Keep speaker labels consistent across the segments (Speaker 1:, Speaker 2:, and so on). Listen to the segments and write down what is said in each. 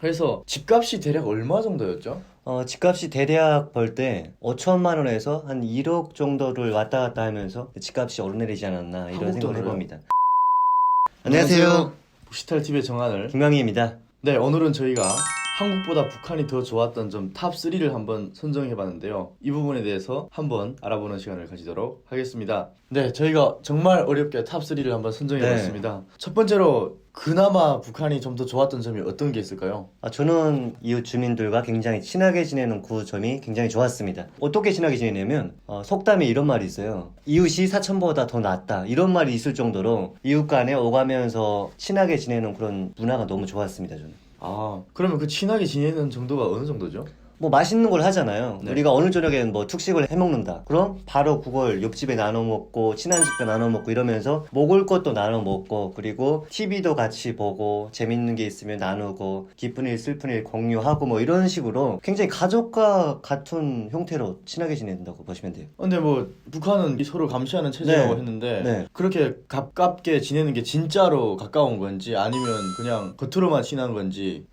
Speaker 1: 그래서 집값이 대략 얼마 정도였죠?
Speaker 2: 집값이 대략 벌 때 5천만 원에서 한 1억 정도를 왔다 갔다 하면서 집값이 오르내리지 않았나 이런
Speaker 1: 한국
Speaker 2: 생각을
Speaker 1: 돈으로요?
Speaker 2: 해봅니다. 안녕하세요.
Speaker 1: 부시탈TV의 정한을.
Speaker 2: 김광희입니다.
Speaker 1: 네, 오늘은 저희가 한국보다 북한이 더 좋았던 점 탑 3를 한번 선정해봤는데요. 이 부분에 대해서 한번 알아보는 시간을 가지도록 하겠습니다. 네, 저희가 정말 어렵게 탑 3를 한번 선정해봤습니다. 첫 번째로 그나마 북한이 좀 더 좋았던 점이 어떤 게 있을까요?
Speaker 2: 저는 이웃 주민들과 굉장히 친하게 지내는 그 점이 굉장히 좋았습니다. 어떻게 친하게 지내냐면 속담에 이런 말이 있어요. 이웃이 사천보다 더 낫다 이런 말이 있을 정도로 이웃 간에 오가면서 친하게 지내는 그런 문화가 너무 좋았습니다. 저는.
Speaker 1: 아, 그러면 그 친하게 지내는 정도가 어느 정도죠?
Speaker 2: 뭐 맛있는 걸 하잖아요.
Speaker 1: 네.
Speaker 2: 우리가 어느 저녁에는 뭐 특식을 해먹는다. 그럼 바로 그걸 옆집에 나눠 먹고 친한 집도 나눠 먹고 이러면서 먹을 것도 나눠 먹고 그리고 TV도 같이 보고 재밌는 게 있으면 나누고 기쁜 일 슬픈 일 공유하고 뭐 이런 식으로 굉장히 가족과 같은 형태로 친하게 지낸다고 보시면 돼요.
Speaker 1: 근데 뭐 북한은 서로 감시하는 체제라고
Speaker 2: 네.
Speaker 1: 했는데
Speaker 2: 네.
Speaker 1: 그렇게 가깝게 지내는 게 진짜로 가까운 건지 아니면 그냥 겉으로만 친한 건지.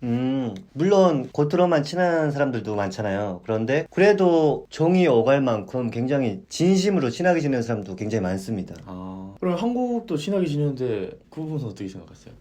Speaker 2: 물론 겉으로만 친한 사람들도 많잖아요. 그런데 그래도 정이 오갈 만큼 굉장히 진심으로 친하게 지내는 사람도 굉장히 많습니다.
Speaker 1: 그럼 한국도 친하게 지내는데 그 부분은 어떻게 생각하세요?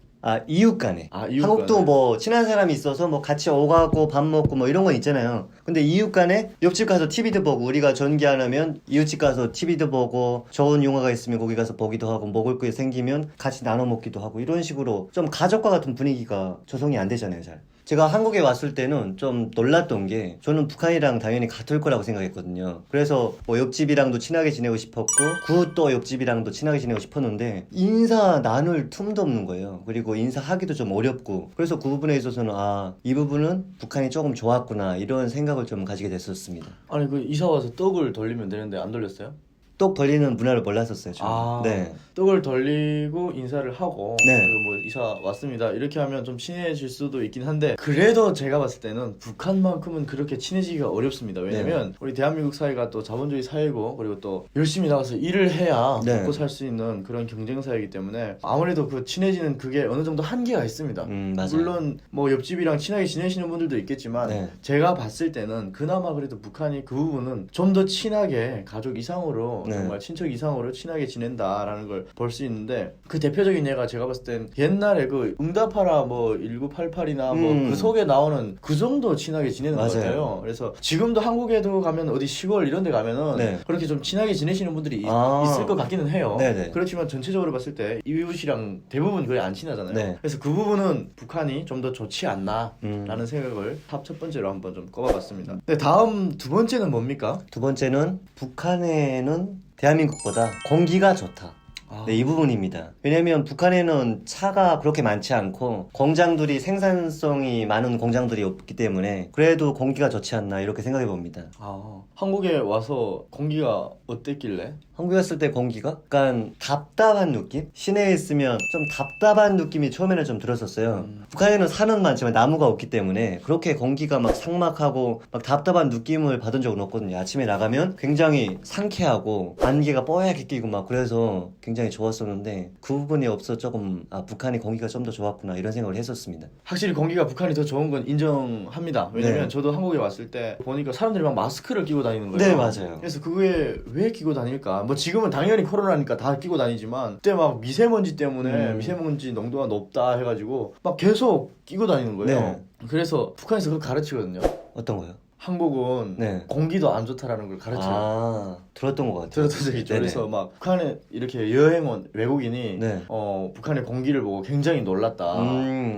Speaker 2: 이웃 간에.
Speaker 1: 이웃
Speaker 2: 한국도
Speaker 1: 간에.
Speaker 2: 뭐 친한 사람이 있어서 뭐 같이 오가고 밥 먹고 뭐 이런 거 있잖아요. 근데 이웃 간에 옆집 가서 TV도 보고 우리가 전기 안 하면 이웃집 가서 TV도 보고 좋은 영화가 있으면 거기 가서 보기도 하고 먹을 게 생기면 같이 나눠 먹기도 하고 이런 식으로 좀 가족과 같은 분위기가 조성이 안 되잖아요, 잘. 제가 한국에 왔을 때는 좀 놀랐던 게 저는 북한이랑 당연히 같을 거라고 생각했거든요. 그래서 뭐 옆집이랑도 친하게 지내고 싶었고 그 또 옆집이랑도 친하게 지내고 싶었는데 인사 나눌 틈도 없는 거예요. 그리고 인사하기도 좀 어렵고 그래서 그 부분에 있어서는 이 부분은 북한이 조금 좋았구나 이런 생각을 좀 가지게 됐었습니다.
Speaker 1: 아니 그 이사 와서 떡을 돌리면 되는데 안 돌렸어요?
Speaker 2: 떡 벌리는 문화를 몰랐었어요, 저는. 네.
Speaker 1: 떡을 돌리고 인사를 하고
Speaker 2: 네.
Speaker 1: 그리고 뭐 이사 왔습니다 이렇게 하면 좀 친해질 수도 있긴 한데 그래도 제가 봤을 때는 북한만큼은 그렇게 친해지기가 어렵습니다. 왜냐면 우리 대한민국 사회가 또 자본주의 사회고 그리고 또 열심히 나가서 일을 해야
Speaker 2: 네.
Speaker 1: 먹고 살 수 있는 그런 경쟁 사회이기 때문에 아무래도 그 친해지는 그게 어느 정도 한계가 있습니다.
Speaker 2: 맞아요.
Speaker 1: 물론 뭐 옆집이랑 친하게 지내시는 분들도 있겠지만
Speaker 2: 네.
Speaker 1: 제가 봤을 때는 그나마 그래도 북한이 그 부분은 좀 더 친하게 가족 이상으로
Speaker 2: 네.
Speaker 1: 정말 친척 이상으로 친하게 지낸다라는 걸 볼 수 있는데 그 대표적인 예가 제가 봤을 땐 옛날에 그 응답하라 뭐 1988이나 뭐 그 속에 나오는 그 정도 친하게 지내는 것
Speaker 2: 맞아요.
Speaker 1: 같아요. 그래서 지금도 한국에도 가면 어디 시골 이런 데 가면은
Speaker 2: 네.
Speaker 1: 그렇게 좀 친하게 지내시는 분들이 있을 것 같기는 해요.
Speaker 2: 네네.
Speaker 1: 그렇지만 전체적으로 봤을 때 이웃이랑 대부분 거의 안 친하잖아요.
Speaker 2: 네.
Speaker 1: 그래서 그 부분은 북한이 좀 더 좋지 않나 라는 생각을 탑 첫 번째로 한번 좀 꼽아봤습니다. 네, 다음 두 번째는 뭡니까?
Speaker 2: 두 번째는 북한에는 대한민국보다 공기가 좋다. 네, 이 부분입니다. 왜냐면 북한에는 차가 그렇게 많지 않고 공장들이 생산성이 많은 공장들이 없기 때문에 그래도 공기가 좋지 않나 이렇게 생각해 봅니다.
Speaker 1: 한국에 와서 공기가 어땠길래?
Speaker 2: 한국에 왔을 때 공기가 약간 답답한 느낌? 시내에 있으면 좀 답답한 느낌이 처음에는 좀 들었었어요. 북한에는 산은 많지만 나무가 없기 때문에 그렇게 공기가 막 삭막하고 막 답답한 느낌을 받은 적은 없거든요. 아침에 나가면 굉장히 상쾌하고 안개가 뽀얗게 끼고 막 그래서 굉장히 좋았었는데 그 부분이 없어 조금 북한이 공기가 좀 더 좋았구나 이런 생각을 했었습니다.
Speaker 1: 확실히 공기가 북한이 더 좋은 건 인정합니다. 왜냐면
Speaker 2: 네.
Speaker 1: 저도 한국에 왔을 때 보니까 사람들이 막 마스크를 끼고 다니는 거예요.
Speaker 2: 네, 맞아요.
Speaker 1: 그래서 그게 왜 끼고 다닐까? 뭐 지금은 당연히 코로나니까 다 끼고 다니지만 그때 막 미세먼지 때문에 미세먼지 농도가 높다 해가지고 막 계속 끼고 다니는 거예요.
Speaker 2: 네.
Speaker 1: 그래서 북한에서 그걸 가르치거든요.
Speaker 2: 어떤 거요?
Speaker 1: 한국은
Speaker 2: 네.
Speaker 1: 공기도 안 좋다라는 걸 가르쳐요.
Speaker 2: 들었던 것 같아요.
Speaker 1: 들었던 적이 있죠.
Speaker 2: 네네.
Speaker 1: 그래서 막 북한에 이렇게 여행 온 외국인이
Speaker 2: 네.
Speaker 1: 북한의 공기를 보고 굉장히 놀랐다.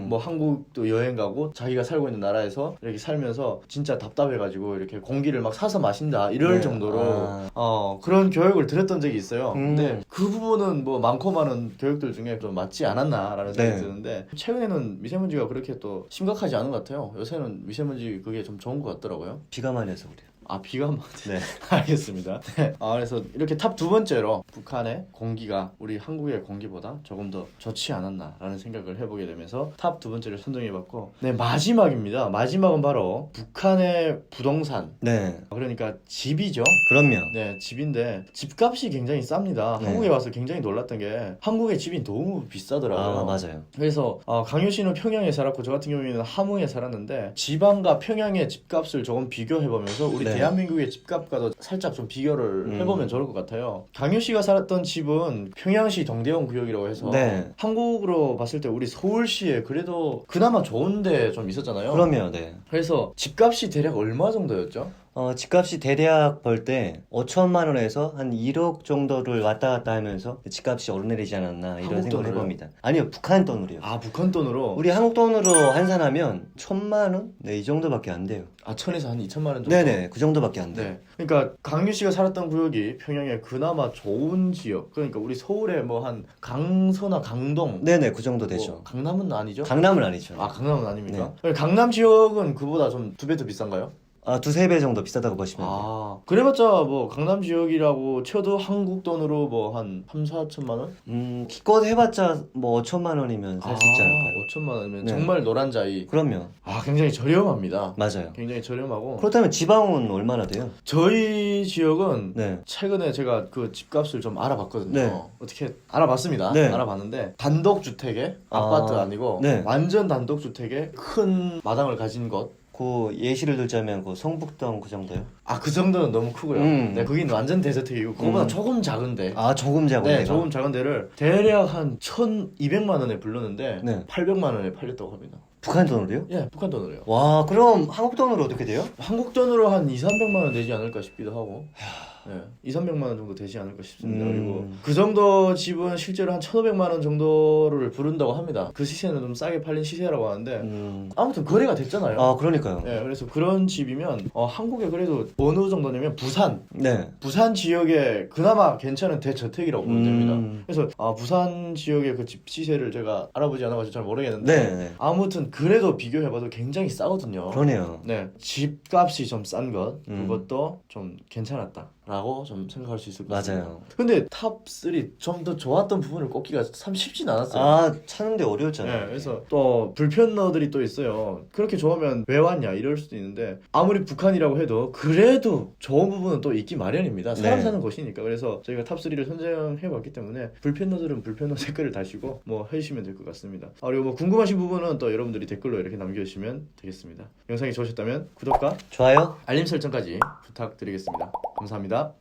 Speaker 1: 뭐 한국도 여행 가고 자기가 살고 있는 나라에서 이렇게 살면서 진짜 답답해가지고 이렇게 공기를 막 사서 마신다 이럴
Speaker 2: 네.
Speaker 1: 정도로 그런 교육을 들었던 적이 있어요. 근데 그 부분은 뭐 많고 많은 교육들 중에 좀 맞지 않았나라는 생각이
Speaker 2: 네.
Speaker 1: 드는데 최근에는 미세먼지가 그렇게 또 심각하지 않은 것 같아요. 요새는 미세먼지 그게 좀 좋은 것 같더라고요.
Speaker 2: 비가 많이 해서 그래요.
Speaker 1: 아 비가 막
Speaker 2: 네.
Speaker 1: 알겠습니다. 네. 그래서 이렇게 탑 두 번째로 북한의 공기가 우리 한국의 공기보다 조금 더 좋지 않았나라는 생각을 해보게 되면서 탑 두 번째를 선정해봤고, 네 마지막입니다. 마지막은 바로 북한의 부동산.
Speaker 2: 네.
Speaker 1: 그러니까 집이죠.
Speaker 2: 그럼요.
Speaker 1: 네, 집인데 집값이 굉장히 쌉니다.
Speaker 2: 네.
Speaker 1: 한국에 와서 굉장히 놀랐던 게 한국의 집이 너무 비싸더라고요.
Speaker 2: 아, 맞아요.
Speaker 1: 그래서 강효 씨는 평양에 살았고 저 같은 경우에는 함흥에 살았는데 지방과 평양의 집값을 조금 비교해보면서 우리
Speaker 2: 네.
Speaker 1: 대한민국의 집값과도 살짝 좀 비교를
Speaker 2: 음.
Speaker 1: 해보면 좋을 것 같아요. 강효 씨가 살았던 집은 평양시 동대원 구역이라고 해서
Speaker 2: 네.
Speaker 1: 한국으로 봤을 때 우리 서울시에 그래도 그나마 좋은데 좀 있었잖아요.
Speaker 2: 그럼요. 네.
Speaker 1: 그래서 집값이 대략 얼마 정도였죠?
Speaker 2: 집값이 대략 벌 때 5천만 원에서 한 1억 정도를 왔다 갔다 하면서 집값이 오르내리지 않았나 이런
Speaker 1: 한국
Speaker 2: 생각을
Speaker 1: 돈으로요?
Speaker 2: 해봅니다. 아니요, 북한 돈으로요.
Speaker 1: 아 북한 돈으로
Speaker 2: 우리 한국 돈으로 환산하면 1,000만 원? 네, 이 정도밖에 안 돼요.
Speaker 1: 1000에서 한 2천만 원 정도.
Speaker 2: 네네, 그 정도밖에 안 돼요.
Speaker 1: 네. 그러니까 강유 씨가 살았던 구역이 평양의 그나마 좋은 지역. 그러니까 우리 서울에 뭐 한 강서나 강동.
Speaker 2: 네네, 그 정도 되죠.
Speaker 1: 뭐 강남은 아니죠?
Speaker 2: 강남은 아니죠.
Speaker 1: 아 강남은 아닙니까? 강남 지역은 그보다 좀 두 배 더 비싼가요?
Speaker 2: 두세 배 정도 비싸다고 보시면 돼요.
Speaker 1: 그래봤자 뭐 강남 지역이라고 쳐도 한국 돈으로 뭐 한 3, 4천만 원?
Speaker 2: 기껏 해봤자 뭐 5천만 원이면 살 수 있지 않을까요?
Speaker 1: 5천만 원이면
Speaker 2: 네.
Speaker 1: 정말 노란자이.
Speaker 2: 그럼요.
Speaker 1: 굉장히 저렴합니다.
Speaker 2: 맞아요.
Speaker 1: 굉장히 저렴하고.
Speaker 2: 그렇다면 지방은 얼마나 돼요?
Speaker 1: 저희 지역은
Speaker 2: 네.
Speaker 1: 최근에 제가 그 집값을 좀 알아봤거든요.
Speaker 2: 네.
Speaker 1: 어떻게 알아봤습니다.
Speaker 2: 네.
Speaker 1: 알아봤는데 단독 주택에 아파트 아니고
Speaker 2: 네.
Speaker 1: 완전 단독 주택에 큰 마당을 가진 것.
Speaker 2: 그 예시를 들자면 그 성북동 그 정도요?
Speaker 1: 그 정도는 너무 크고요. 네, 거긴 완전 대저택이고 그거보다 조금 작은데.
Speaker 2: 조금 작은
Speaker 1: 네,
Speaker 2: 데가?
Speaker 1: 조금 작은 데를 대략 한 1,200만 원에 불렀는데
Speaker 2: 네.
Speaker 1: 800만 원에 팔렸다고 합니다.
Speaker 2: 북한 돈으로요?
Speaker 1: 예, 북한 돈으로요.
Speaker 2: 와, 그럼 한국 돈으로 어떻게 돼요?
Speaker 1: 한국 돈으로 한 2, 300만 원 되지 않을까 싶기도 하고. 네, 2, 300만 원 정도 되지 않을까 싶습니다. 그리고 그 정도 집은 실제로 한 1,500만 원 정도를 부른다고 합니다. 그 시세는 좀 싸게 팔린 시세라고 하는데 아무튼 거래가 됐잖아요.
Speaker 2: 그러니까요.
Speaker 1: 네, 그래서 그런 집이면 한국에 그래도 어느 정도냐면 부산
Speaker 2: 네.
Speaker 1: 지역에 그나마 괜찮은 대저택이라고 보면 됩니다. 그래서 부산 지역의 그 집 시세를 제가 알아보지 않아가지고 잘 모르겠는데
Speaker 2: 네.
Speaker 1: 아무튼 그래도 비교해봐도 굉장히 싸거든요.
Speaker 2: 그러네요.
Speaker 1: 네, 집값이 좀 싼 것 그것도 좀 괜찮았다라고 좀 생각할 수 있을 것 같습니다.
Speaker 2: 맞아요.
Speaker 1: 근데 탑3 좀 더 좋았던 부분을 꼽기가 참 쉽진 않았어요.
Speaker 2: 찾는데 어려웠잖아요.
Speaker 1: 네, 그래서 또 불편러들이 또 있어요. 그렇게 좋으면 왜 왔냐 이럴 수도 있는데 아무리 북한이라고 해도 그래도 좋은 부분은 또 있기 마련입니다. 사람
Speaker 2: 네.
Speaker 1: 사는 곳이니까. 그래서 저희가 탑3를 선정해봤기 때문에 불편러들은 불편러 댓글을 다시고 뭐 해주시면 될 것 같습니다. 그리고 뭐 궁금하신 부분은 또 여러분들이 댓글로 이렇게 남겨주시면 되겠습니다. 영상이 좋으셨다면 구독과
Speaker 2: 좋아요?
Speaker 1: 알림 설정까지 부탁드리겠습니다. 감사합니다.